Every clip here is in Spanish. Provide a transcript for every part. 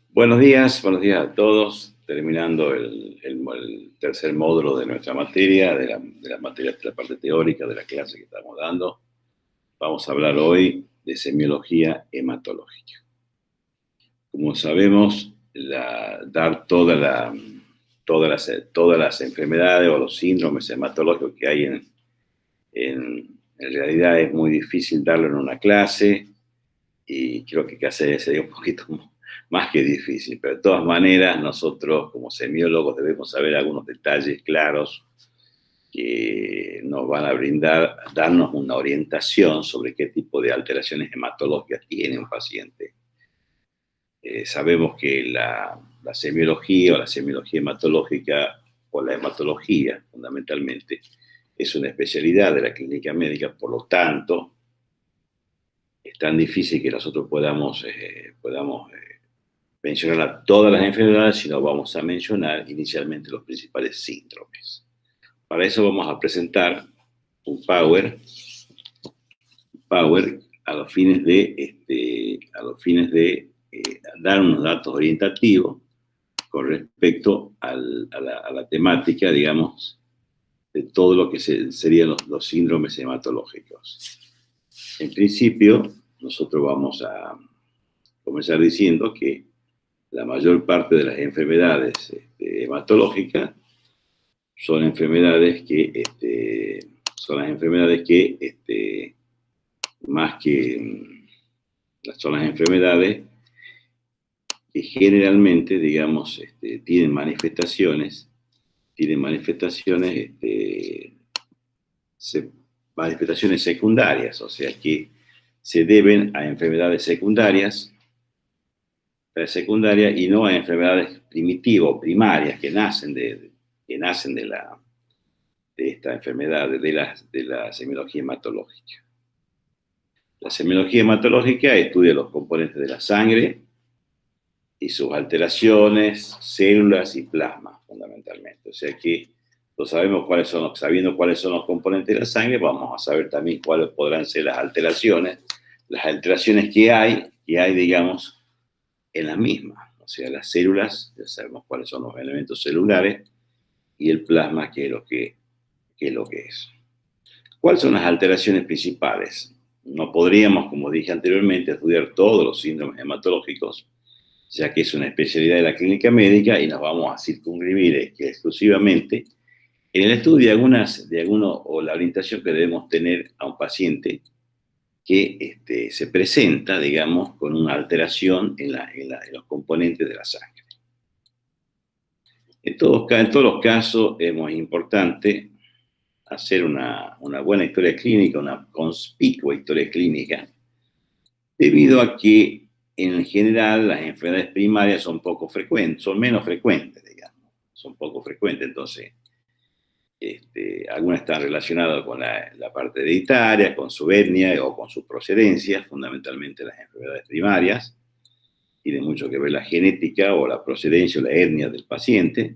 Buenos días a todos. Terminando el tercer módulo de nuestra materia, de la materia de la parte teórica de la clase que estamos dando. Vamos a hablar hoy de semiología hematológica. Como sabemos, dar todas las enfermedades o los síndromes hematológicos que hay en realidad es muy difícil darlo en una clase, y creo que casi sería un poquito más que difícil, pero de todas maneras nosotros como semiólogos debemos saber algunos detalles claros que nos van a darnos una orientación sobre qué tipo de alteraciones hematológicas tiene un paciente. Sabemos que la semiología o la semiología hematológica o la hematología fundamentalmente es una especialidad de la clínica médica, por lo tanto es tan difícil que nosotros podamos mencionar a todas las enfermedades, sino vamos a mencionar inicialmente los principales síndromes. Para eso vamos a presentar un Power a los fines de dar unos datos orientativos con respecto a la temática, digamos, de todo lo que serían los síndromes hematológicos. En principio, nosotros vamos a comenzar diciendo que la mayor parte de las enfermedades hematológicas son enfermedades que son las enfermedades que generalmente, digamos, tienen manifestaciones secundarias, o sea, que se deben a enfermedades secundarias y no a enfermedades primitivas o primarias que nacen de esta enfermedad, de la semiología hematológica. La semiología hematológica estudia los componentes de la sangre y sus alteraciones, células y plasma, fundamentalmente. O sea que sabiendo cuáles son los componentes de la sangre, vamos a saber también cuáles podrán ser las alteraciones que hay, digamos, en las mismas. O sea, las células, ya sabemos cuáles son los elementos celulares, y el plasma, qué es lo que es. ¿Cuáles son las alteraciones principales? No podríamos, como dije anteriormente, estudiar todos los síndromes hematológicos, ya que es una especialidad de la clínica médica, y nos vamos a circunscribir exclusivamente en el estudio o la orientación que debemos tener a un paciente que se presenta, digamos, con una alteración en los componentes de la sangre. En todos los casos es muy importante hacer una buena historia clínica, una conspicua historia clínica, debido a que en general las enfermedades primarias son menos frecuentes, digamos, son poco frecuentes. Entonces, algunas están relacionadas con la parte hereditaria, con su etnia o con su procedencia, fundamentalmente las enfermedades primarias. Tiene mucho que ver la genética o la procedencia o la etnia del paciente.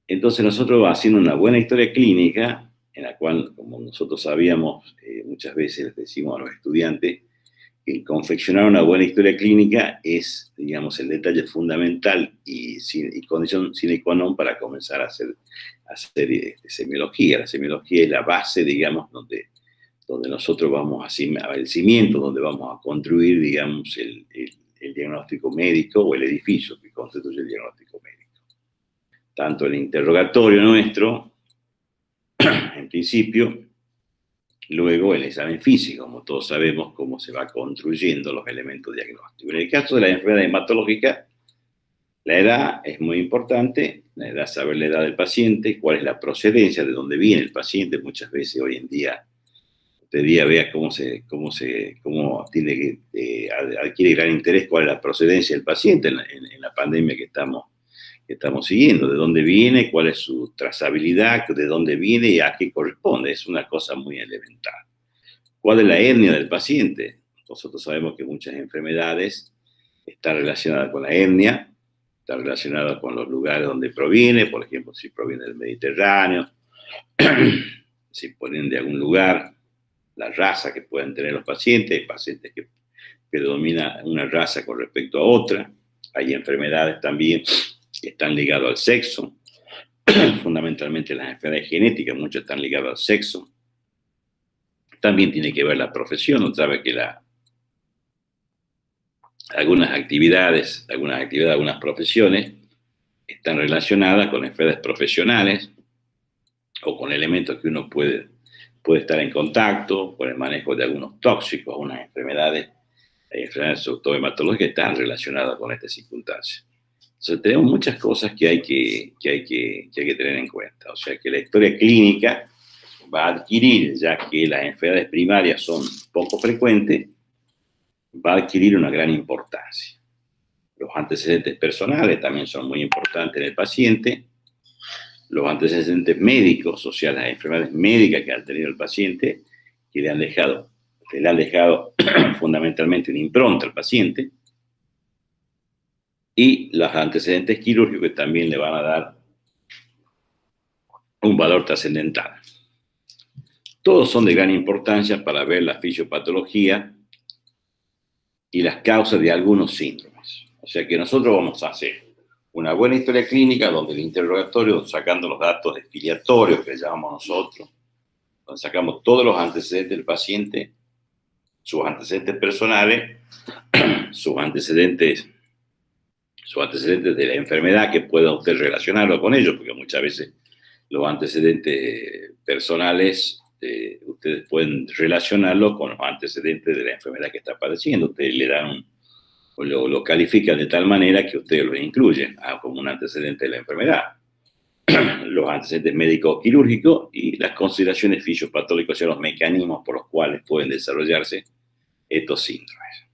Entonces nosotros, haciendo una buena historia clínica, en la cual, como nosotros sabíamos, muchas veces les decimos a los estudiantes que confeccionar una buena historia clínica es, digamos, el detalle fundamental y condición sine qua non para comenzar a hacer semiología. La semiología es la base, digamos, donde nosotros vamos el cimiento, donde vamos a construir, digamos, el diagnóstico médico o el edificio que constituye el diagnóstico médico. Tanto el interrogatorio nuestro, en principio, luego el examen físico, como todos sabemos cómo se va construyendo los elementos diagnósticos. En el caso de la enfermedad hematológica, la edad es muy importante, saber la edad del paciente, cuál es la procedencia, de dónde viene el paciente. Muchas veces hoy en día, vea cómo adquiere gran interés cuál es la procedencia del paciente en la pandemia que estamos siguiendo, de dónde viene, cuál es su trazabilidad, de dónde viene y a qué corresponde. Es una cosa muy elemental. ¿Cuál es la etnia del paciente? Nosotros sabemos que muchas enfermedades están relacionadas con la etnia, están relacionadas con los lugares donde proviene, por ejemplo, si proviene del Mediterráneo, si provienen de algún lugar, la raza que pueden tener los pacientes. Hay pacientes que predomina una raza con respecto a otra. Hay enfermedades también que están ligadas al sexo, fundamentalmente las enfermedades genéticas, muchas están ligadas al sexo. También tiene que ver la profesión, uno sabe que algunas actividades, algunas profesiones están relacionadas con enfermedades profesionales o con elementos que uno puede estar en contacto, con el manejo de algunos tóxicos, unas enfermedades zoohematológicas que están relacionadas con estas circunstancias. Entonces tenemos muchas cosas que hay que tener en cuenta. O sea que la historia clínica va a adquirir, ya que las enfermedades primarias son poco frecuentes, va a adquirir una gran importancia. Los antecedentes personales también son muy importantes en el paciente. Los antecedentes médicos, o sea, las enfermedades médicas que ha tenido el paciente, que le han dejado fundamentalmente una impronta al paciente, y los antecedentes quirúrgicos que también le van a dar un valor trascendental. Todos son de gran importancia para ver la fisiopatología y las causas de algunos síndromes. O sea que nosotros vamos a hacer una buena historia clínica donde el interrogatorio, sacando los datos expiatorios que llamamos nosotros, donde sacamos todos los antecedentes del paciente, sus antecedentes personales, sus antecedentes de la enfermedad que pueda usted relacionarlo con ellos, porque muchas veces los antecedentes personales ustedes pueden relacionarlo con los antecedentes de la enfermedad que está padeciendo. Ustedes le dan lo califican de tal manera que ustedes lo incluyen como un antecedente de la enfermedad. Los antecedentes médicos quirúrgicos y las consideraciones fisiopatológicas, o sea, los mecanismos por los cuales pueden desarrollarse estos síndromes.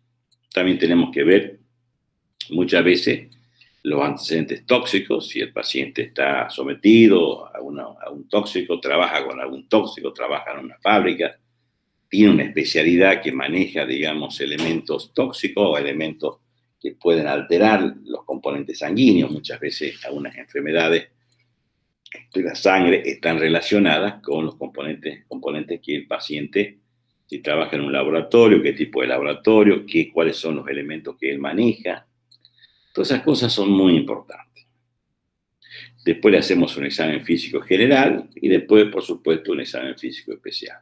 También tenemos que ver muchas veces los antecedentes tóxicos, si el paciente está sometido a un tóxico, trabaja con algún tóxico, trabaja en una fábrica, tiene una especialidad que maneja, digamos, elementos tóxicos o elementos que pueden alterar los componentes sanguíneos. Muchas veces algunas enfermedades de la sangre están relacionadas con los componentes que el paciente, si trabaja en un laboratorio, qué tipo de laboratorio, cuáles son los elementos que él maneja. Todas esas cosas son muy importantes. Después le hacemos un examen físico general y después, por supuesto, un examen físico especial.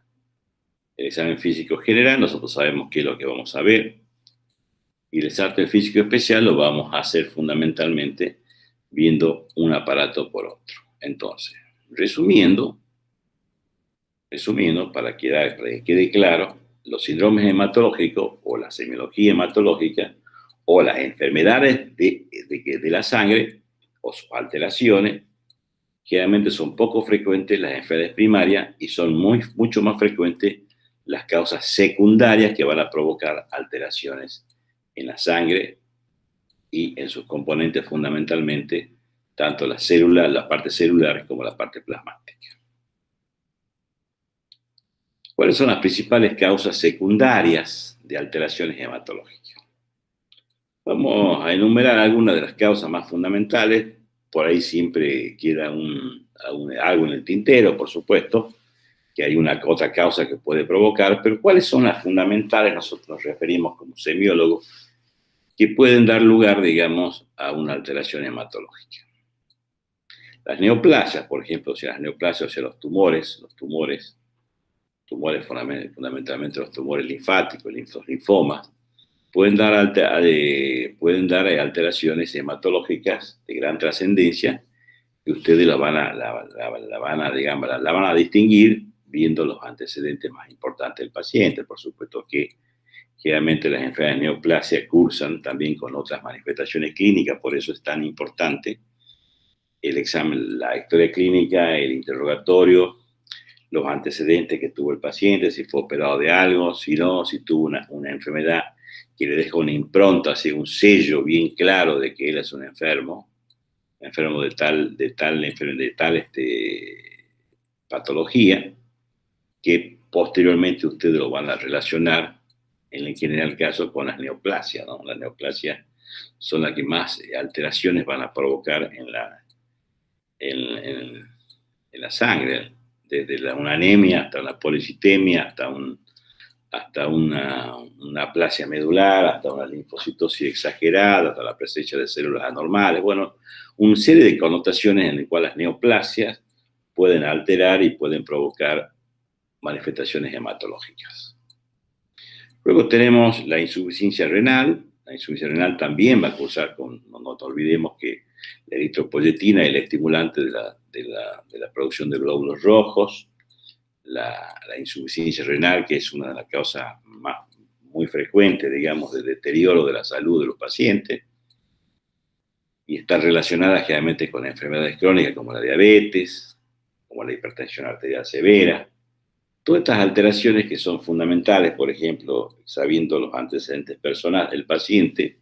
El examen físico general, nosotros sabemos qué es lo que vamos a ver. Y el examen físico especial lo vamos a hacer fundamentalmente viendo un aparato por otro. Entonces, resumiendo, para que quede claro, los síndromes hematológicos o la semiología hematológica o las enfermedades de la sangre o sus alteraciones, generalmente son poco frecuentes las enfermedades primarias y son mucho más frecuentes las causas secundarias que van a provocar alteraciones en la sangre y en sus componentes fundamentalmente, tanto las células, la parte celular como la parte plasmática. ¿Cuáles son las principales causas secundarias de alteraciones hematológicas? Vamos a enumerar algunas de las causas más fundamentales. Por ahí siempre queda algo en el tintero, por supuesto, que hay una otra causa que puede provocar, pero ¿cuáles son las fundamentales? Nosotros nos referimos como semiólogos, que pueden dar lugar, digamos, a una alteración hematológica. Las neoplasias, por ejemplo, o sea, las neoplasias, o sea, los tumores fundamentalmente los tumores linfáticos, los linfomas, pueden dar alteraciones hematológicas de gran trascendencia que ustedes la van a distinguir viendo los antecedentes más importantes del paciente. Por supuesto que generalmente las enfermedades de neoplasia cursan también con otras manifestaciones clínicas, por eso es tan importante el examen, la historia clínica, el interrogatorio, los antecedentes que tuvo el paciente, si fue operado de algo, si no, si tuvo una enfermedad que le deja una impronta, así un sello bien claro de que él es un enfermo de tal patología, que posteriormente ustedes lo van a relacionar, en el general caso, con las neoplasias, ¿no? Las neoplasias son las que más alteraciones van a provocar en la sangre, desde una anemia hasta una policitemia, hasta hasta una aplasia medular, hasta una linfocitosis exagerada, hasta la presencia de células anormales. Bueno, una serie de connotaciones en las cuales las neoplasias pueden alterar y pueden provocar manifestaciones hematológicas. Luego tenemos la insuficiencia renal. La insuficiencia renal también va a cursar con, no olvidemos que la eritropoyetina es el estimulante de la producción de glóbulos rojos. La insuficiencia renal, que es una de las causas muy frecuentes, digamos, de deterioro de la salud de los pacientes, y está relacionada generalmente con enfermedades crónicas como la diabetes, como la hipertensión arterial severa. Todas estas alteraciones que son fundamentales, por ejemplo, sabiendo los antecedentes personales del paciente,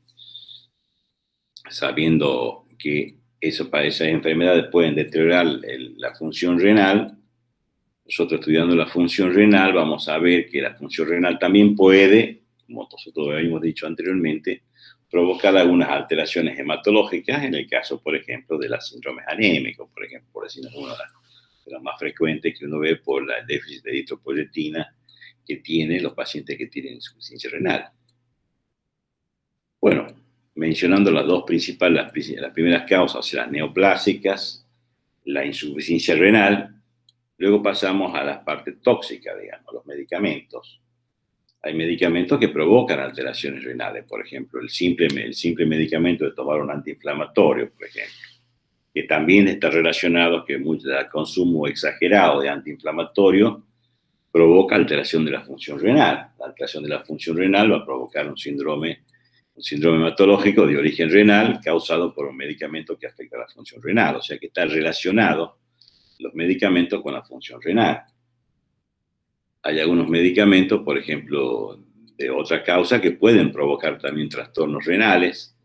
sabiendo que esas enfermedades pueden deteriorar la función renal. Nosotros estudiando la función renal vamos a ver que la función renal también puede, como nosotros habíamos dicho anteriormente, provocar algunas alteraciones hematológicas, en el caso, por ejemplo, de los síndromes anémicos, por ejemplo, por decir uno de los más frecuentes que uno ve por el déficit de eritropoyetina que tienen los pacientes que tienen insuficiencia renal. Bueno, mencionando las dos principales, las primeras causas, o sea, las neoplásicas, la insuficiencia renal. Luego pasamos a la parte tóxica, digamos, los medicamentos. Hay medicamentos que provocan alteraciones renales, por ejemplo, el simple medicamento de tomar un antiinflamatorio, por ejemplo, que también está relacionado que el consumo exagerado de antiinflamatorio provoca alteración de la función renal. La alteración de la función renal va a provocar un síndrome hematológico de origen renal causado por un medicamento que afecta a la función renal, o sea que está relacionado los medicamentos con la función renal. Hay algunos medicamentos, por ejemplo, de otra causa que pueden provocar también trastornos renales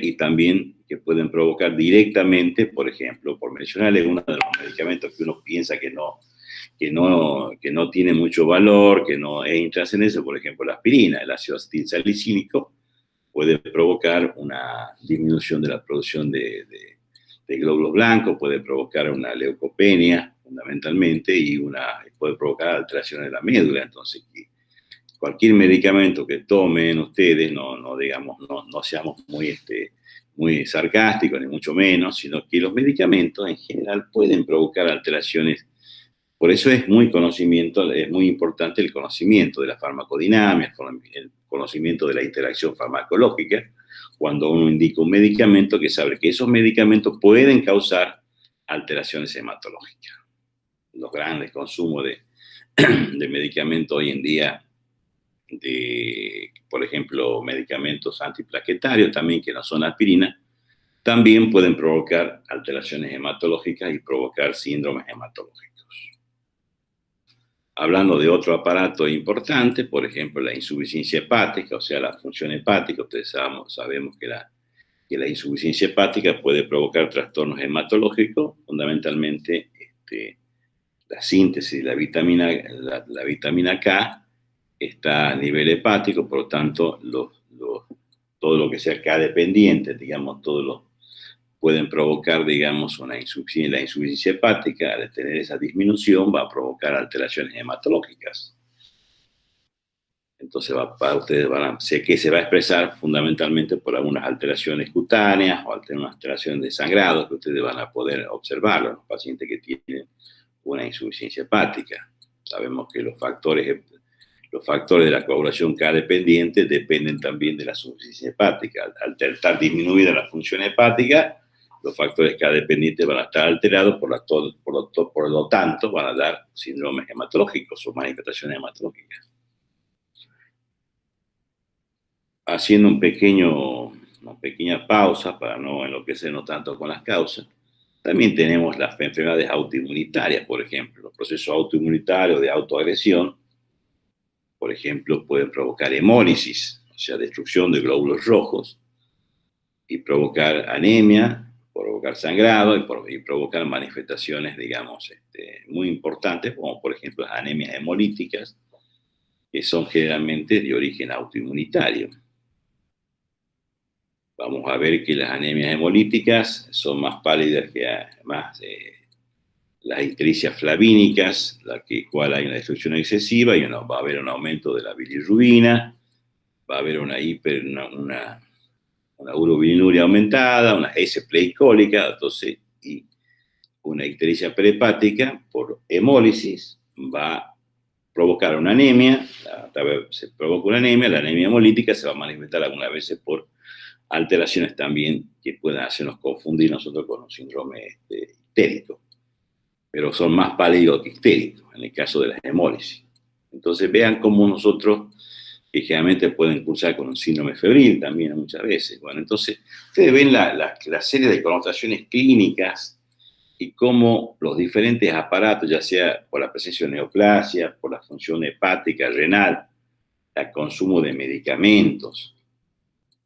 y también que pueden provocar directamente, por ejemplo, por mencionarle uno de los medicamentos que uno piensa que no tiene mucho valor, que no es intrascendencio, por ejemplo, la aspirina, el ácido acetilsalicílico, puede provocar una disminución de la producción de glóbulos blancos, puede provocar una leucopenia fundamentalmente y puede provocar alteraciones de la médula. Entonces, cualquier medicamento que tomen ustedes, no seamos muy sarcásticos, ni mucho menos, sino que los medicamentos en general pueden provocar alteraciones. Por eso es muy importante el conocimiento de la farmacodinámica, el conocimiento de la interacción farmacológica, cuando uno indica un medicamento, que sabe que esos medicamentos pueden causar alteraciones hematológicas. Los grandes consumos de medicamentos hoy en día, por ejemplo, medicamentos antiplaquetarios también, que no son aspirina, también pueden provocar alteraciones hematológicas y provocar síndromes hematológicos. Hablando de otro aparato importante, por ejemplo, la insuficiencia hepática, o sea, la función hepática. Ustedes sabemos que la insuficiencia hepática puede provocar trastornos hematológicos, fundamentalmente la síntesis de la vitamina K está a nivel hepático, por lo tanto, todo lo que sea K dependiente, digamos, pueden provocar, digamos, la insuficiencia hepática. Al tener esa disminución va a provocar alteraciones hematológicas. Entonces, sé que se va a expresar fundamentalmente por algunas alteraciones cutáneas o algunas alteraciones de sangrado que ustedes van a poder observarlo en los pacientes que tienen una insuficiencia hepática. Sabemos que los factores de la coagulación K dependiente dependen también de la insuficiencia hepática. Al estar disminuida la función hepática, los factores K dependientes van a estar alterados, por lo tanto van a dar síndromes hematológicos o manifestaciones hematológicas. Haciendo una pequeña pausa para no enloquecernos tanto con las causas, también tenemos las enfermedades autoinmunitarias, por ejemplo. Los procesos autoinmunitarios de autoagresión, por ejemplo, pueden provocar hemólisis, o sea, destrucción de glóbulos rojos, y provocar anemia, provocar sangrado y provocar manifestaciones, digamos, muy importantes, como por ejemplo las anemias hemolíticas, que son generalmente de origen autoinmunitario. Vamos a ver que las anemias hemolíticas son más pálidas, las ictericias flavínicas, la cual hay una destrucción excesiva y va a haber un aumento de la bilirrubina, va a haber una urobilinuria aumentada, una S-pleicólica, entonces, y una ictericia perihepática por hemólisis va a provocar una anemia, se provoca una anemia, la anemia hemolítica se va a manifestar algunas veces por alteraciones también que puedan hacernos confundir nosotros con un síndrome ictérico, pero son más pálidos que ictéricos en el caso de las hemólisis. Entonces vean cómo nosotros, que generalmente pueden cursar con un síndrome febril también muchas veces. Bueno, entonces ustedes ven la serie de connotaciones clínicas y cómo los diferentes aparatos, ya sea por la presencia de neoplasia, por la función hepática, renal, el consumo de medicamentos,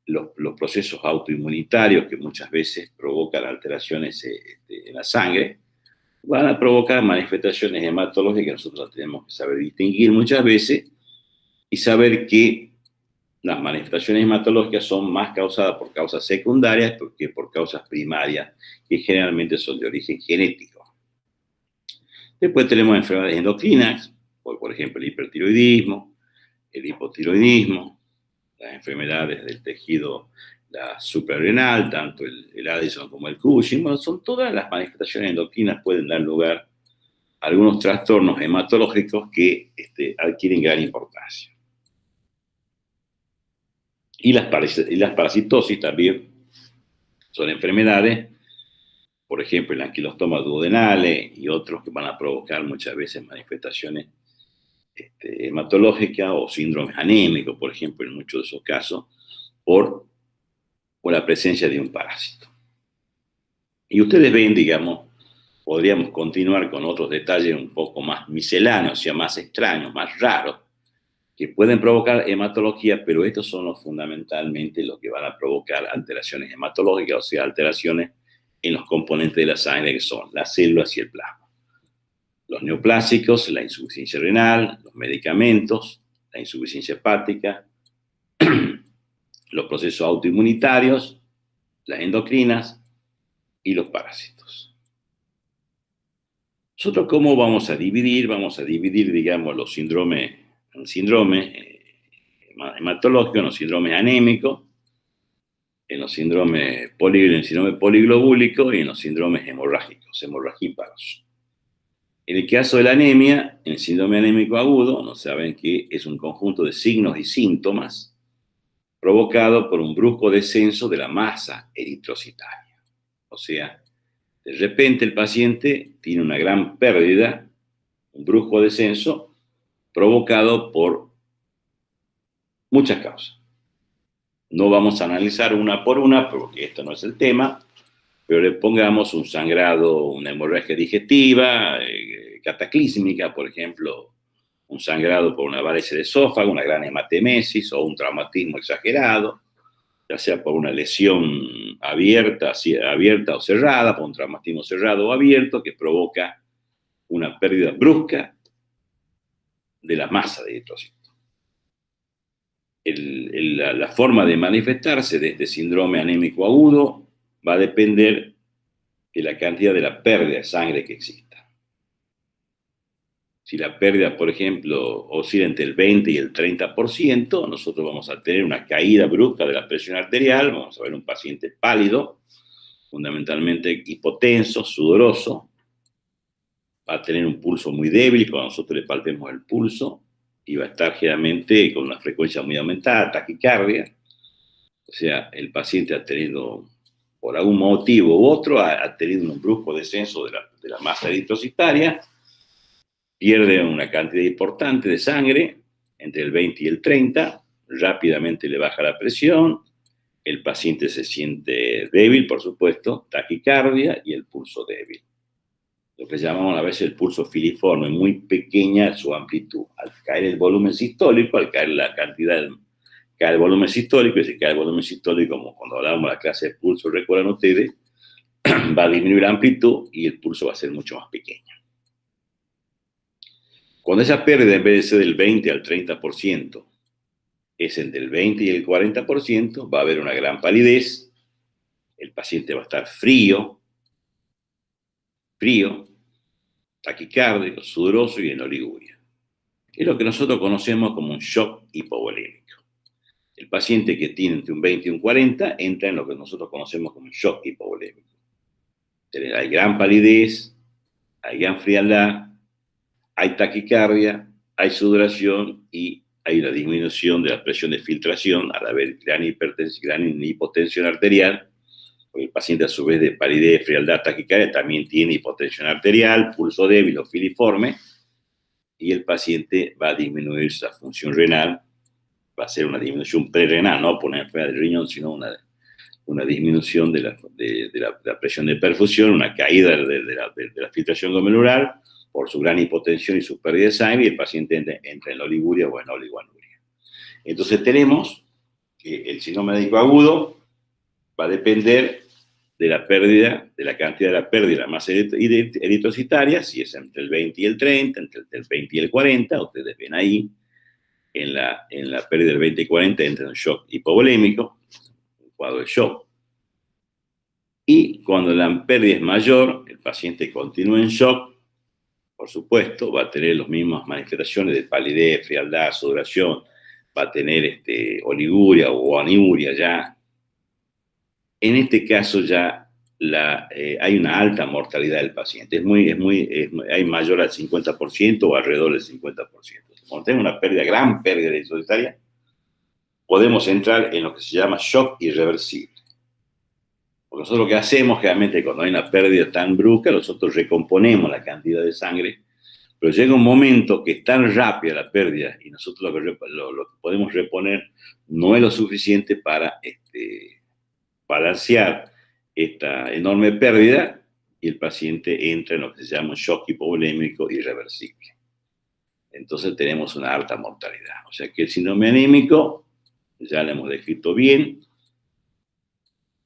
los procesos autoinmunitarios que muchas veces provocan alteraciones en la sangre, van a provocar manifestaciones hematológicas que nosotros tenemos que saber distinguir muchas veces y saber que las manifestaciones hematológicas son más causadas por causas secundarias que por causas primarias, que generalmente son de origen genético. Después tenemos enfermedades endocrinas, por ejemplo el hipertiroidismo, el hipotiroidismo, las enfermedades del tejido suprarrenal, tanto el Addison como el Cushing. Bueno, son todas las manifestaciones endocrinas pueden dar lugar a algunos trastornos hematológicos que adquieren gran importancia. Y las parasitosis también son enfermedades, por ejemplo, el anquilostoma duodenale y otros que van a provocar muchas veces manifestaciones hematológicas o síndromes anémicos, por ejemplo, en muchos de esos casos, por la presencia de un parásito. Y ustedes ven, digamos, podríamos continuar con otros detalles un poco más misceláneos, o sea, más extraños, más raros, que pueden provocar hematología, pero estos son fundamentalmente los que van a provocar alteraciones hematológicas, o sea, alteraciones en los componentes de la sangre que son las células y el plasma. Los neoplásicos, la insuficiencia renal, los medicamentos, la insuficiencia hepática, los procesos autoinmunitarios, las endocrinas y los parásitos. Nosotros, ¿cómo vamos a dividir? Vamos a dividir, digamos, los síndromes en síndromes hematológicos, en los síndromes anémicos, en los síndromes poliglobúlicos y en los síndromes hemorrágicos, hemorragíparos. En el caso de la anemia, en el síndrome anémico agudo, no saben que es un conjunto de signos y síntomas provocado por un brusco descenso de la masa eritrocitaria. O sea, de repente el paciente tiene una gran pérdida, un brusco descenso, provocado por muchas causas. No vamos a analizar una por una, porque esto no es el tema, pero le pongamos un sangrado, una hemorragia digestiva, cataclísmica, por ejemplo, un sangrado por una varice de esófago, una gran hematemesis o un traumatismo exagerado, ya sea por una lesión abierta o cerrada, por un traumatismo cerrado o abierto que provoca una pérdida brusca de la masa de eritrocitos. La forma de manifestarse de este síndrome anémico agudo va a depender de la cantidad de la pérdida de sangre que exista. Si la pérdida, por ejemplo, oscila entre el 20 y el 30%, nosotros vamos a tener una caída brusca de la presión arterial, vamos a ver un paciente pálido, fundamentalmente hipotenso, sudoroso, va a tener un pulso muy débil cuando nosotros le palpemos el pulso, y va a estar generalmente con una frecuencia muy aumentada, taquicardia. O sea, el paciente ha tenido, por algún motivo u otro, ha tenido un brusco descenso de la masa eritrocitaria, pierde una cantidad importante de sangre, entre el 20 y el 30, rápidamente le baja la presión, el paciente se siente débil, por supuesto, taquicardia y el pulso débil. Lo que llamamos a veces el pulso filiforme, muy pequeña su amplitud. Al caer el volumen sistólico, al caer la cantidad, cae el volumen sistólico, y si cae el volumen sistólico, como cuando hablábamos de la clase de pulso, recuerdan ustedes, va a disminuir la amplitud y el pulso va a ser mucho más pequeño. Cuando esa pérdida, en vez de ser del 20 al 30%, es entre el 20 y el 40%, va a haber una gran palidez, el paciente va a estar frío, taquicárdico, sudoroso y en oliguria. Es lo que nosotros conocemos como un shock hipovolémico. El paciente que tiene entre un 20 y un 40 entra en lo que nosotros conocemos como un shock hipovolémico. Hay gran palidez, hay gran frialdad, hay taquicardia, hay sudoración y hay una disminución de la presión de filtración al haber gran hipotensión arterial. Porque el paciente, a su vez, de palidez, frialdad, taquicardia, también tiene hipotensión arterial, pulso débil o filiforme, y el paciente va a disminuir su función renal, va a ser una disminución prerrenal, no por una enfermedad del riñón, sino una disminución de la presión de perfusión, una caída de la filtración glomerular por su gran hipotensión y su pérdida de sangre, y el paciente entra en la oliguria o en la oligoanuria. Entonces tenemos que el síndrome anémico agudo va a depender de la pérdida, de la cantidad de la pérdida de la masa eritrocitaria, si es entre el 20 y el 30, entre el 20 y el 40, ustedes ven ahí, en la pérdida del 20 y 40 entra en shock hipovolémico, un cuadro de shock. Y cuando la pérdida es mayor, el paciente continúa en shock, por supuesto, va a tener las mismas manifestaciones de palidez, frialdad, sudoración, va a tener oliguria o aniuria ya. En este caso ya hay una alta mortalidad del paciente, hay mayor al 50% o alrededor del 50%. Cuando tenemos una gran pérdida eritrocitaria, podemos entrar en lo que se llama shock irreversible. Porque nosotros lo que hacemos generalmente cuando hay una pérdida tan brusca, nosotros recomponemos la cantidad de sangre, pero llega un momento que es tan rápida la pérdida y nosotros lo que podemos reponer no es lo suficiente para balancear esta enorme pérdida, y el paciente entra en lo que se llama un shock hipovolémico irreversible. Entonces tenemos una alta mortalidad. O sea que el síndrome anémico, ya lo hemos descrito bien,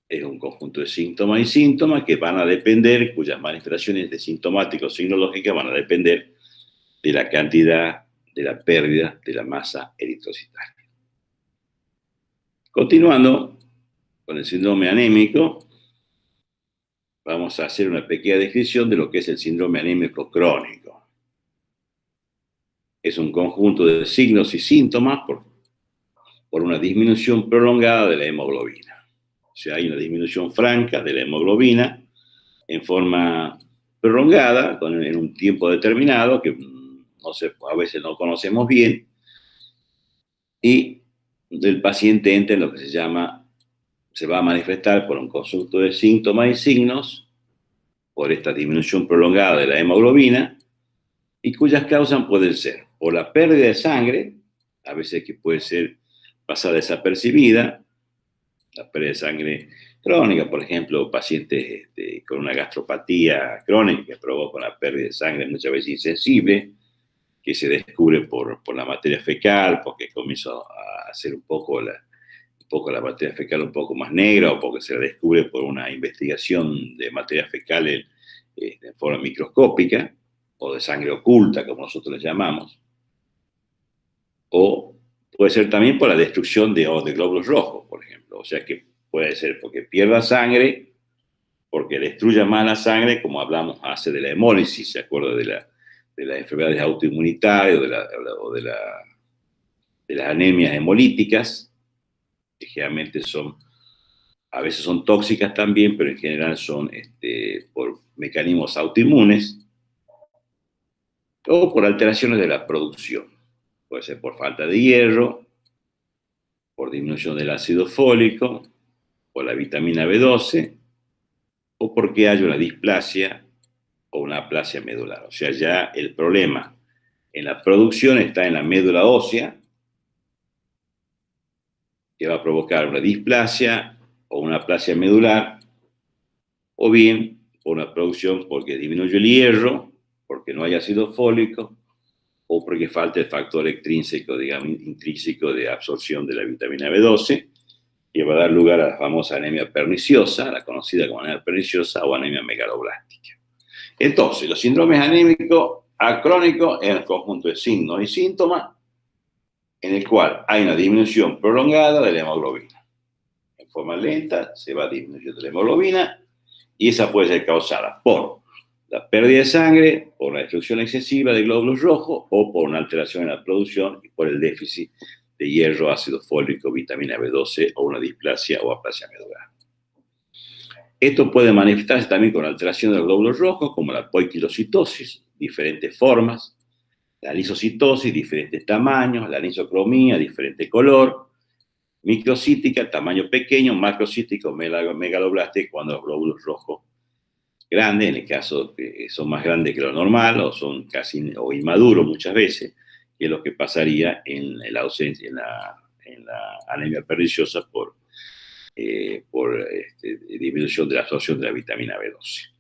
es un conjunto de síntomas y síntomas que van a depender, cuyas manifestaciones de sintomáticas o signológicas van a depender de la cantidad de la pérdida de la masa eritrocitaria. Continuando con el síndrome anémico, vamos a hacer una pequeña descripción de lo que es el síndrome anémico crónico. Es un conjunto de signos y síntomas por una disminución prolongada de la hemoglobina. O sea, hay una disminución franca de la hemoglobina en forma prolongada, en un tiempo determinado, que a veces no conocemos bien, y el paciente entra en lo que se va a manifestar por un conjunto de síntomas y signos, por esta disminución prolongada de la hemoglobina, y cuyas causas pueden ser por la pérdida de sangre, a veces que puede ser pasada desapercibida, la pérdida de sangre crónica, por ejemplo, pacientes con una gastropatía crónica que provoca una pérdida de sangre muchas veces insensible, que se descubre por la materia fecal, porque comienza a hacer un poco la materia fecal un poco más negra, o porque se la descubre por una investigación de materia fecal en forma microscópica, o de sangre oculta, como nosotros le llamamos, o puede ser también por la destrucción de glóbulos rojos, por ejemplo. O sea que puede ser porque pierda sangre, porque destruya más la sangre, como hablamos hace de la hemólisis, ¿se acuerda? De las enfermedades autoinmunitarias o de las anemias hemolíticas, que generalmente a veces son tóxicas también, pero en general son por mecanismos autoinmunes, o por alteraciones de la producción. Puede ser por falta de hierro, por disminución del ácido fólico, por la vitamina B12, o porque hay una displasia o una aplasia medular. O sea, ya el problema en la producción está en la médula ósea, que va a provocar una displasia o una aplasia medular, o bien por una producción porque disminuye el hierro, porque no hay ácido fólico, o porque falta el factor intrínseco de absorción de la vitamina B12, que va a dar lugar a la famosa anemia perniciosa, la conocida como anemia perniciosa o anemia megaloblástica. Entonces, los síndromes anémicos acrónicos es el conjunto de signos y síntomas en el cual hay una disminución prolongada de la hemoglobina. En forma lenta se va disminuyendo la hemoglobina, y esa puede ser causada por La pérdida de sangre por la destrucción excesiva de glóbulos rojos o por una alteración en la producción y por el déficit de hierro, ácido fólico, vitamina B12 o una displasia o aplasia medular. Esto puede manifestarse también con alteración de los glóbulos rojos, como la poiquilocitosis, diferentes formas, la lisocitosis, diferentes tamaños, la lisocromía, diferente color, microcítica, tamaño pequeño, macrocítico, megaloblastia, cuando los glóbulos rojos grandes, en el caso que son más grandes que lo normal, o son casi o inmaduros muchas veces, que es lo que pasaría en la ausencia, en la anemia perniciosa por disminución de la absorción de la vitamina B12.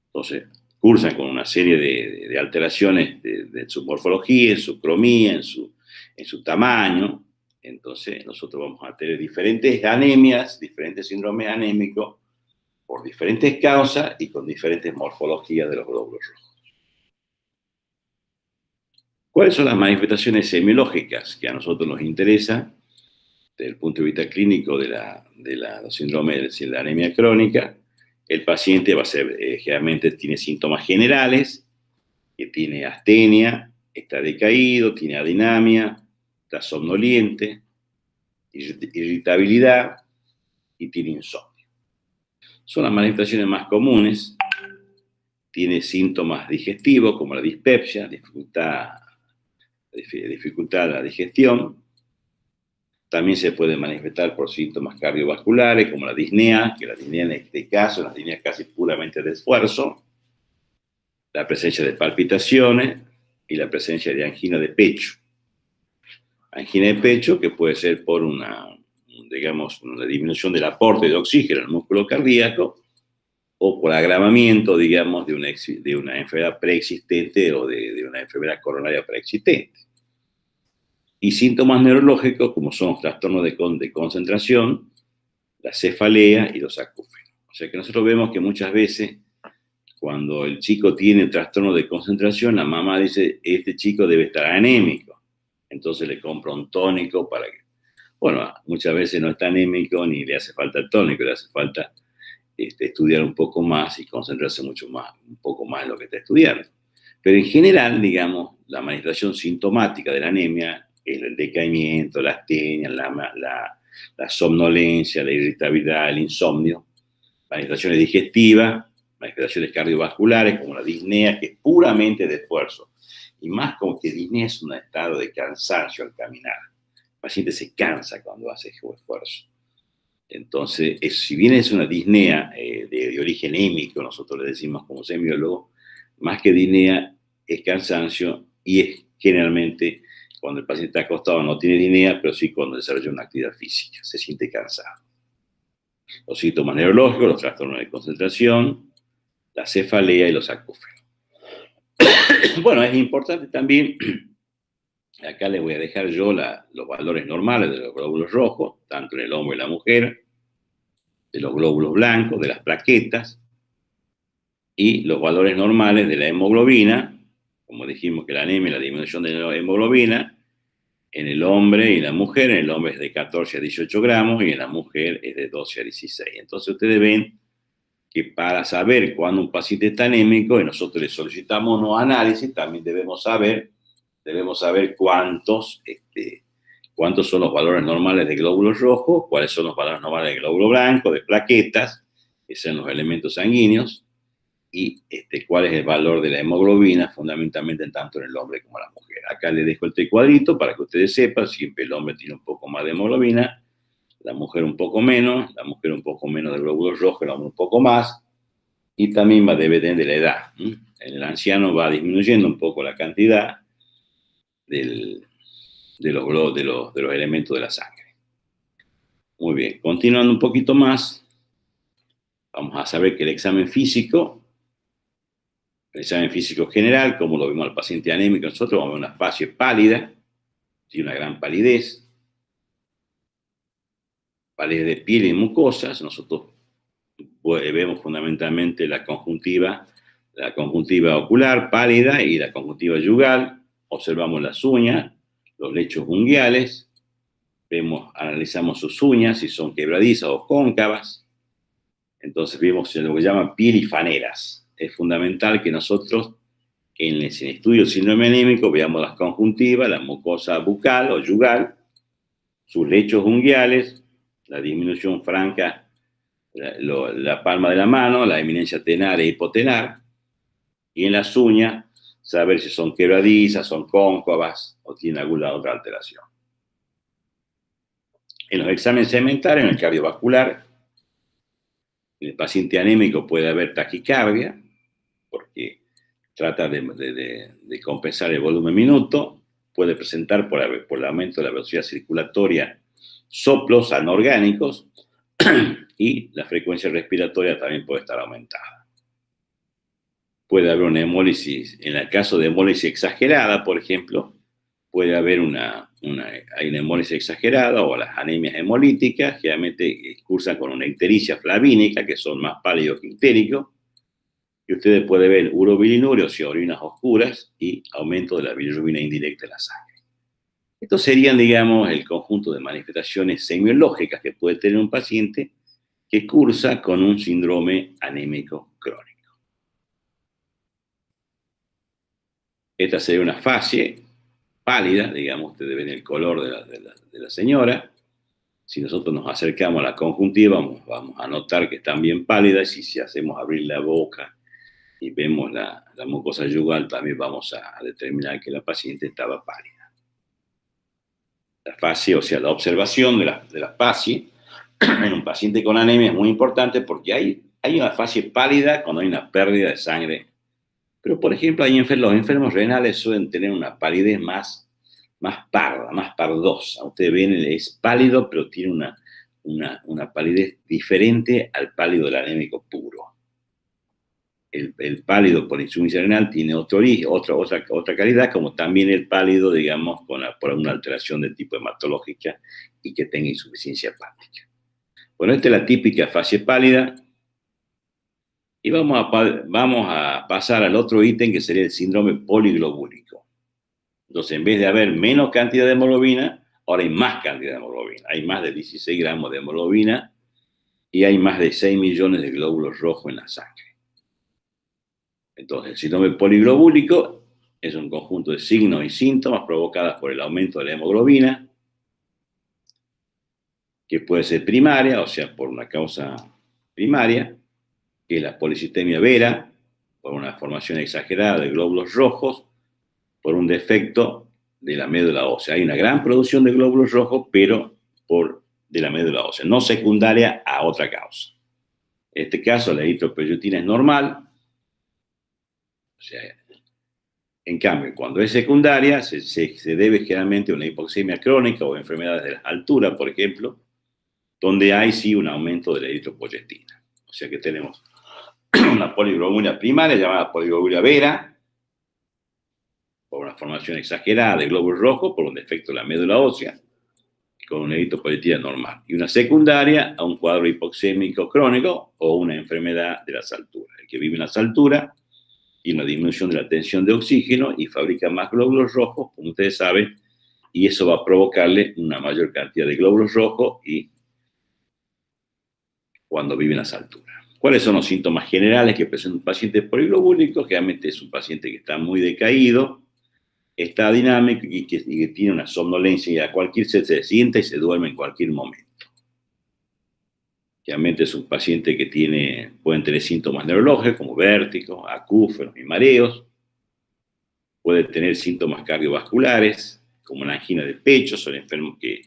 Entonces, cursan con una serie de alteraciones de su morfología, en su cromía, en su tamaño. Entonces, nosotros vamos a tener diferentes anemias, diferentes síndromes anémicos, por diferentes causas y con diferentes morfologías de los glóbulos rojos. ¿Cuáles son las manifestaciones semiológicas que a nosotros nos interesan desde el punto de vista clínico de la síndrome de la anemia crónica? El paciente va a ser, generalmente tiene síntomas generales, que tiene astenia, está decaído, tiene adinamia, está somnoliente, irritabilidad y tiene insomnio. Son las manifestaciones más comunes. Tiene síntomas digestivos como la dispepsia, dificultad de la digestión. También se puede manifestar por síntomas cardiovasculares como la disnea, que la disnea en este caso es una disnea casi puramente de esfuerzo, la presencia de palpitaciones y la presencia de angina de pecho. Angina de pecho que puede ser por una disminución del aporte de oxígeno al músculo cardíaco o por agravamiento, digamos, de una enfermedad preexistente o de una enfermedad coronaria preexistente. Y síntomas neurológicos como son los trastornos de concentración, la cefalea y los acúfenos. O sea que nosotros vemos que muchas veces cuando el chico tiene trastorno de concentración, la mamá dice, este chico debe estar anémico. Entonces le compra un tónico para que... Bueno, muchas veces no está anémico ni le hace falta el tónico, le hace falta estudiar un poco más y concentrarse un poco más en lo que está estudiando. Pero en general, digamos, la manifestación sintomática de la anemia es el decaimiento, la astenia, la somnolencia, la irritabilidad, el insomnio, manifestaciones digestivas, manifestaciones cardiovasculares como la disnea, que es puramente de esfuerzo. Y más como que disnea es un estado de cansancio al caminar. El paciente se cansa cuando hace esfuerzo. Entonces, si bien es una disnea de origen hémico, nosotros le decimos como semiólogo, más que disnea es cansancio y es generalmente cuando el paciente está acostado no tiene disnea, pero sí cuando desarrolla una actividad física, se siente cansado. Los síntomas neurológicos, los trastornos de concentración, la cefalea y los acúfenos. Bueno, es importante también, acá les voy a dejar yo los valores normales de los glóbulos rojos, tanto en el hombre y la mujer, de los glóbulos blancos, de las plaquetas, y los valores normales de la hemoglobina, como dijimos que la anemia es la disminución de la hemoglobina, en el hombre y la mujer. En el hombre es de 14 a 18 gramos y en la mujer es de 12 a 16. Entonces ustedes ven que para saber cuándo un paciente está anémico y nosotros le solicitamos unos análisis, también debemos saber cuántos son los valores normales de glóbulos rojos, cuáles son los valores normales de glóbulo blanco, de plaquetas, que son los elementos sanguíneos, y cuál es el valor de la hemoglobina, fundamentalmente tanto en el hombre como en la mujer. Acá les dejo el cuadrito para que ustedes sepan, siempre el hombre tiene un poco más de hemoglobina, la mujer un poco menos, de glóbulos rojos, el hombre un poco más, y también va a depender de la edad. En el anciano va disminuyendo un poco la cantidad de los elementos de la sangre. Muy bien, continuando un poquito más, vamos a saber que el examen físico general, como lo vemos al paciente anémico, nosotros vamos a ver una fase pálida, tiene una gran palidez de piel y mucosas. Nosotros vemos fundamentalmente la conjuntiva ocular pálida y la conjuntiva yugal. Observamos las uñas, los lechos unguiales, analizamos sus uñas, si son quebradizas o cóncavas. Entonces vemos lo que llaman piel y faneras. es fundamental que nosotros en el estudio del síndrome anémico veamos las conjuntivas, la mucosa bucal o yugal, sus lechos unguiales, la disminución franca, la palma de la mano, la eminencia tenar e hipotenar, y en las uñas saber si son quebradizas, son cóncavas o tienen alguna otra alteración. En los exámenes segmentarios, en el cardiovascular, en el paciente anémico puede haber taquicardia, porque trata de compensar el volumen minuto, puede presentar por el aumento de la velocidad circulatoria soplos anorgánicos y la frecuencia respiratoria también puede estar aumentada. Puede haber una hemólisis, en el caso de hemólisis exagerada, por ejemplo, puede haber hay una hemólisis exagerada o las anemias hemolíticas, generalmente cursan con una ictericia flavínica, que son más pálidos que ictéricos, y ustedes pueden ver urobilinurios y orinas oscuras y aumento de la bilirrubina indirecta en la sangre. Estos serían, digamos, el conjunto de manifestaciones semiológicas que puede tener un paciente que cursa con un síndrome anémico crónico. Esta sería una fase pálida, digamos, ustedes ven el color de la señora. Si nosotros nos acercamos a la conjuntiva, vamos a notar que están bien pálidas, y si hacemos abrir la boca y vemos la mucosa yugal, también vamos a determinar que la paciente estaba pálida. La fase, o sea, la observación de la fase en un paciente con anemia es muy importante, porque hay una fase pálida cuando hay una pérdida de sangre. Pero, por ejemplo, los enfermos renales suelen tener una palidez más parda, más pardosa. Ustedes ven, es pálido, pero tiene una palidez diferente al pálido del anémico puro. El pálido por insuficiencia renal tiene otro origen, otra calidad, como también el pálido, digamos, por una alteración de tipo hematológica y que tenga insuficiencia hepática. Bueno, esta es la típica fase pálida. Y vamos a pasar al otro ítem, que sería el síndrome poliglobúlico. Entonces, en vez de haber menos cantidad de hemoglobina, ahora hay más cantidad de hemoglobina. Hay más de 16 gramos de hemoglobina y hay más de 6 millones de glóbulos rojos en la sangre. Entonces, el síndrome poliglobúlico es un conjunto de signos y síntomas provocados por el aumento de la hemoglobina, que puede ser primaria, o sea, por una causa primaria, que es la policitemia vera, por una formación exagerada de glóbulos rojos, por un defecto de la médula ósea. Hay una gran producción de glóbulos rojos, pero de la médula ósea, no secundaria a otra causa. En este caso, la eritropoyetina es normal. O sea, en cambio, cuando es secundaria, se debe generalmente a una hipoxemia crónica o enfermedades de la altura, por ejemplo, donde hay sí un aumento de la eritropoyetina. O sea que tenemos una poliglobulia primaria llamada poliglobulia vera, por una formación exagerada de glóbulos rojos, por un defecto de la médula ósea, con una eritropoyetina normal. Y una secundaria a un cuadro hipoxémico crónico o una enfermedad de las alturas. El que vive en las alturas tiene una disminución de la tensión de oxígeno y fabrica más glóbulos rojos, como ustedes saben, y eso va a provocarle una mayor cantidad de glóbulos rojos y cuando vive en las alturas. ¿Cuáles son los síntomas generales que presenta un paciente poliglobúlico? Generalmente es un paciente que está muy decaído, está dinámico y que tiene una somnolencia, y a cualquier se sienta y se duerme en cualquier momento. Generalmente es un paciente que pueden tener síntomas neurológicos como vértigo, acúfenos y mareos. Puede tener síntomas cardiovasculares como una angina de pecho. Son enfermos que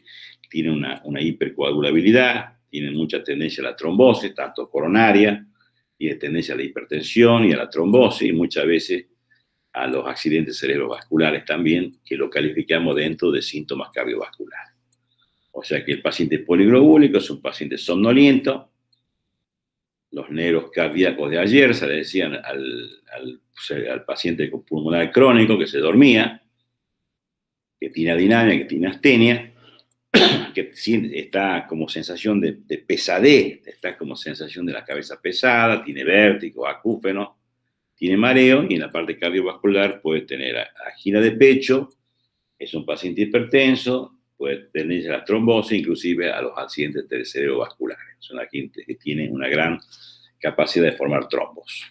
tienen una hipercoagulabilidad, tienen mucha tendencia a la trombosis, tanto coronaria, y de tendencia a la hipertensión y a la trombosis, y muchas veces a los accidentes cerebrovasculares también, que lo calificamos dentro de síntomas cardiovasculares. O sea que el paciente poliglobúlico es un paciente somnoliento. Los nervios cardíacos de ayer se le decían al paciente con pulmonar crónico que se dormía, que tiene adinemia, que tiene astenia, que está como sensación de pesadez, está como sensación de la cabeza pesada, tiene vértigo, acúfeno, tiene mareo, y en la parte cardiovascular puede tener angina de pecho, es un paciente hipertenso, puede tener la trombosis, inclusive a los accidentes cerebrovasculares. Son agentes que tienen una gran capacidad de formar trombos.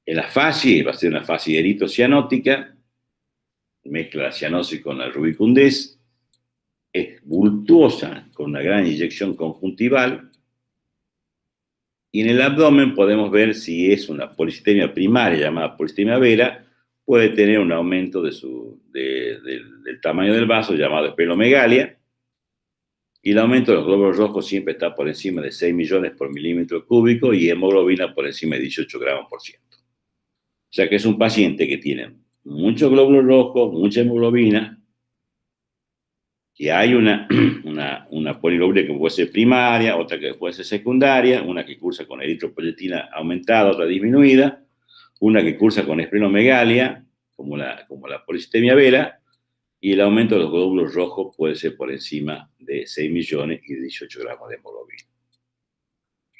En la fase, va a ser una fase eritrocianótica, mezcla la cianosis con la rubicundez, es bultuosa, con una gran inyección conjuntival, y en el abdomen podemos ver si es una policitemia primaria llamada policitemia vera, puede tener un aumento del tamaño del vaso llamado esplenomegalia, y el aumento de los glóbulos rojos siempre está por encima de 6 millones por milímetro cúbico y hemoglobina por encima de 18 gramos por ciento. O sea que es un paciente que tiene muchos glóbulos rojos, mucha hemoglobina, que hay una poliglobina que puede ser primaria, otra que puede ser secundaria, una que cursa con eritropoyetina aumentada, otra disminuida, una que cursa con esplenomegalia, como la policitemia vera, y el aumento de los glóbulos rojos puede ser por encima de 6 millones y de 18 gramos de hemoglobina.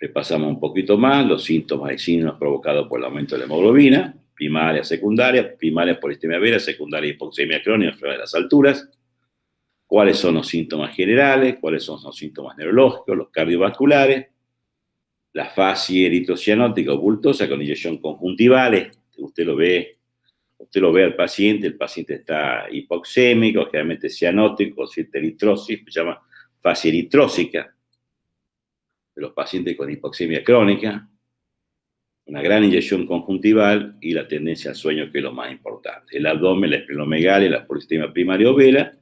Repasamos un poquito más los síntomas y signos provocados por el aumento de la hemoglobina: primaria, secundaria, primaria policitemia vera, secundaria hipoxemia crónica, enfermedad de las alturas. ¿Cuáles son los síntomas generales? ¿Cuáles son los síntomas neurológicos, los cardiovasculares? La fase eritrocianótica o bultosa con inyección conjuntival, usted lo ve al paciente, el paciente está hipoxémico, generalmente cianótico, cierta eritrosis, se llama fase eritrósica de los pacientes con hipoxemia crónica, una gran inyección conjuntival y la tendencia al sueño, que es lo más importante. El abdomen, la esplenomegalia, la policitemia primaria o vera,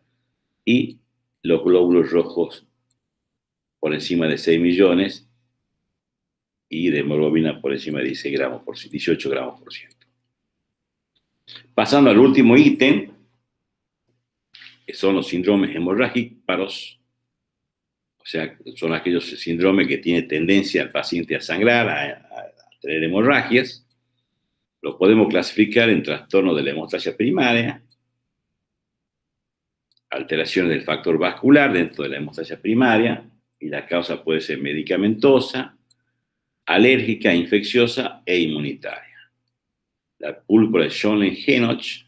y los glóbulos rojos por encima de 6 millones y de hemoglobina por encima de 18 gramos por ciento. Pasando al último ítem, que son los síndromes hemorrágicos, o sea, son aquellos síndromes que tienen tendencia al paciente a sangrar, a tener hemorragias. Los podemos clasificar en trastorno de la hemostasia primaria, alteraciones del factor vascular dentro de la hemostasia primaria, y la causa puede ser medicamentosa, alérgica, infecciosa e inmunitaria. La púrpura de Schoenlen-Henoch,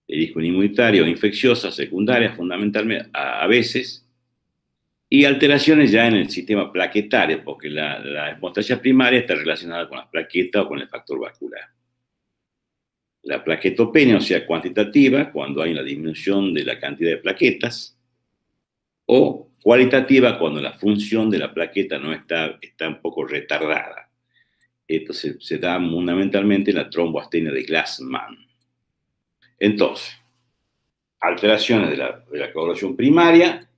de disco inmunitario o infecciosa, secundaria fundamentalmente, a veces, y alteraciones ya en el sistema plaquetario, porque la hemostasia primaria está relacionada con las plaquetas o con el factor vascular. La plaquetopenia, o sea, cuantitativa, cuando hay una disminución de la cantidad de plaquetas, o cualitativa, cuando la función de la plaqueta no está un poco retardada. Esto se da fundamentalmente en la tromboastenia de Glassman. Entonces, alteraciones de la coagulación primaria,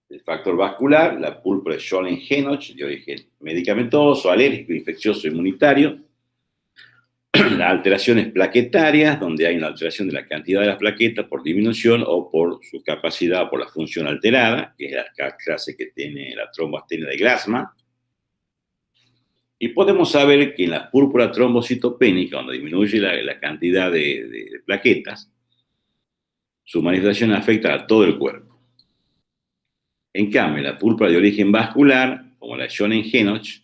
el factor vascular, la púrpura de Schoenlen-Henoch, de origen medicamentoso, alérgico, infeccioso, inmunitario, las alteraciones plaquetarias, donde hay una alteración de la cantidad de las plaquetas por disminución o por su capacidad o por la función alterada, que es la clase que tiene la tromboastenia de Glassman. Y podemos saber que en la púrpura trombocitopénica, cuando disminuye la cantidad de plaquetas, su manifestación afecta a todo el cuerpo. En cambio, la púrpura de origen vascular, como la Schoenlen-Henoch,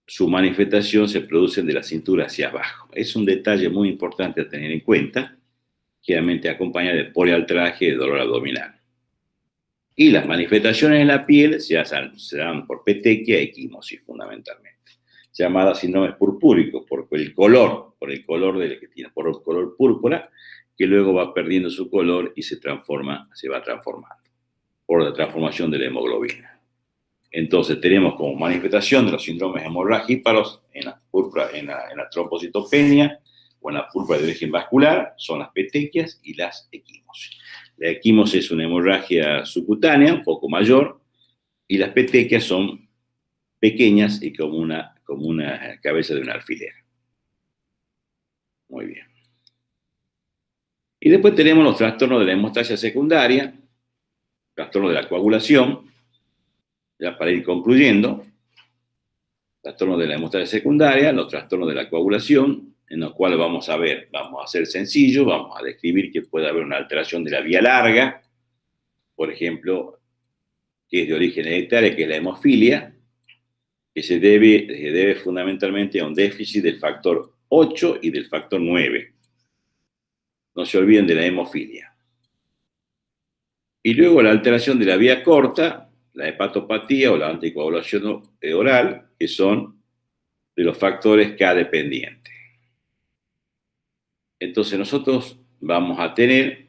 su manifestación se produce de la cintura hacia abajo. Es un detalle muy importante a tener en cuenta, generalmente acompaña de poliartralgia y de dolor abdominal. Y las manifestaciones en la piel se dan por petequia y equimosis fundamentalmente, llamadas síndromes purpúricos por el color del que tiene, por el color púrpura, que luego va perdiendo su color y se va transformando por la transformación de la hemoglobina. Entonces tenemos como manifestación de los síndromes hemorrágicos en la trombocitopenia o en la púrpura de origen vascular, son las petequias y las equimosis. La equimosis es una hemorragia subcutánea, un poco mayor, y las petequias son pequeñas y como una cabeza de un alfiler. Muy bien. Y después tenemos los trastornos de la hemostasia secundaria, trastornos de la coagulación. Ya para ir concluyendo, trastornos de la hemostasia secundaria, los trastornos de la coagulación, en los cuales vamos a ser sencillos, vamos a describir que puede haber una alteración de la vía larga, por ejemplo, que es de origen hereditario, que es la hemofilia, que se debe fundamentalmente a un déficit del factor 8 y del factor 9. No se olviden de la hemofilia. Y luego la alteración de la vía corta, la hepatopatía o la anticoagulación oral, que son de los factores K dependientes. Entonces nosotros vamos a tener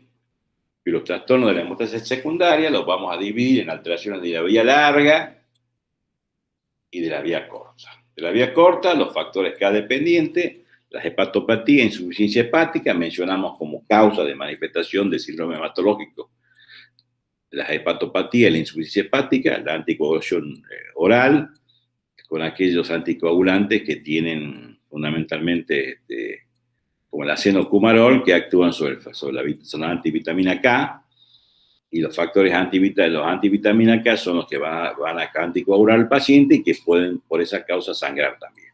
que los trastornos de la hemostasia secundaria los vamos a dividir en alteraciones de la vía larga y de la vía corta. De la vía corta, los factores K dependientes, las hepatopatías, insuficiencia hepática, mencionamos como causa de manifestación de síndrome hematológico la hepatopatía y la insuficiencia hepática, la anticoagulación oral, con aquellos anticoagulantes que tienen fundamentalmente, como el acenocumarol, que actúan sobre la antivitamina K, y los factores los antivitamina K son los que van a anticoagular al paciente y que pueden por esa causa sangrar también.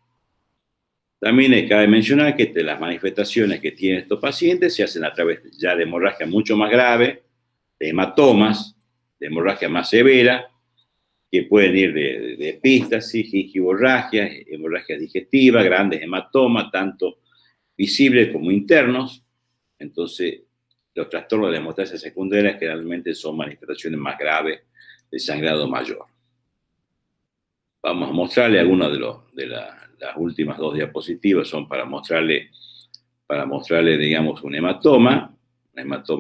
También cabe mencionar que las manifestaciones que tienen estos pacientes se hacen a través ya de hemorragia mucho más grave, de hematomas, de hemorragia más severa, que pueden ir de epístasis, gingivorragias, hemorragias digestivas, grandes hematomas, tanto visibles como internos. Entonces, los trastornos de la hemostasia secundaria generalmente son manifestaciones más graves de sangrado mayor. Vamos a mostrarle algunas de las últimas dos diapositivas, son para mostrarle, digamos, un hematoma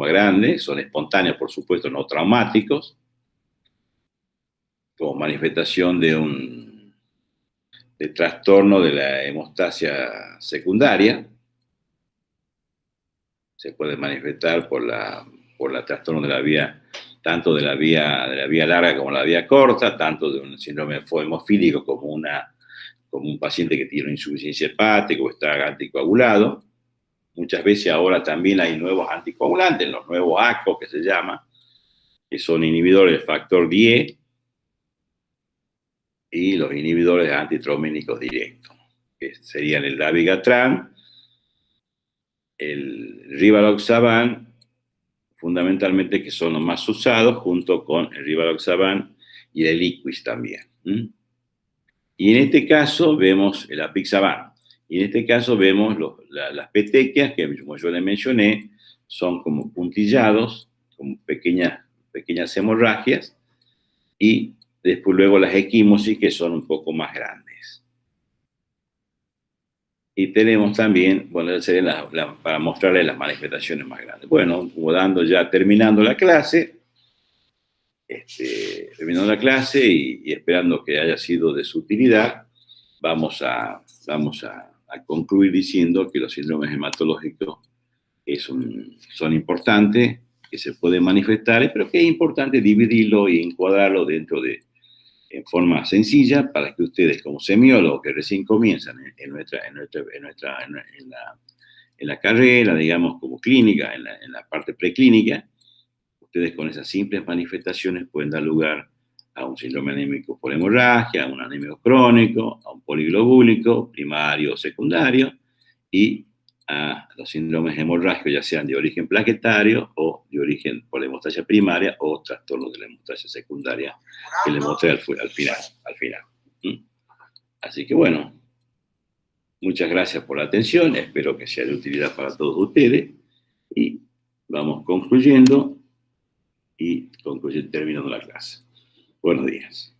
grande, son espontáneos, por supuesto, no traumáticos, como manifestación de trastorno de la hemostasia secundaria. Se puede manifestar por trastorno de la vía, tanto de la vía larga como la vía corta, tanto de un síndrome hemofílico como un paciente que tiene una insuficiencia hepática o está anticoagulado. Muchas veces ahora también hay nuevos anticoagulantes, los nuevos ACO que se llama, que son inhibidores del factor 10 y los inhibidores antitrombínicos directos, que serían el dabigatran, el rivaroxaban, fundamentalmente, que son los más usados, junto con el rivaroxaban y el Eliquis también. Y en este caso vemos el apixaban. Y en este caso vemos las petequias, que como yo les mencioné, son como puntillados, como pequeñas hemorragias, y después luego las equimosis, que son un poco más grandes. Y tenemos también, bueno, para mostrarles las manifestaciones más grandes. Bueno, como terminando la clase, y esperando que haya sido de su utilidad, vamos a concluir diciendo que los síndromes hematológicos son importantes, que se pueden manifestar, pero que es importante dividirlo y encuadrarlo en forma sencilla para que ustedes, como semiólogos que recién comienzan en la carrera, digamos, como clínica, en la parte preclínica, ustedes con esas simples manifestaciones pueden dar lugar a un síndrome anémico por hemorragia, a un anemia crónico, a un poliglobúlico primario o secundario, y a los síndromes hemorrágicos, ya sean de origen plaquetario o de origen por la hemostasia primaria o trastornos de la hemostasia secundaria, que les mostré al final. Así que bueno, muchas gracias por la atención, espero que sea de utilidad para todos ustedes, y vamos concluyendo terminando la clase. Buenos días.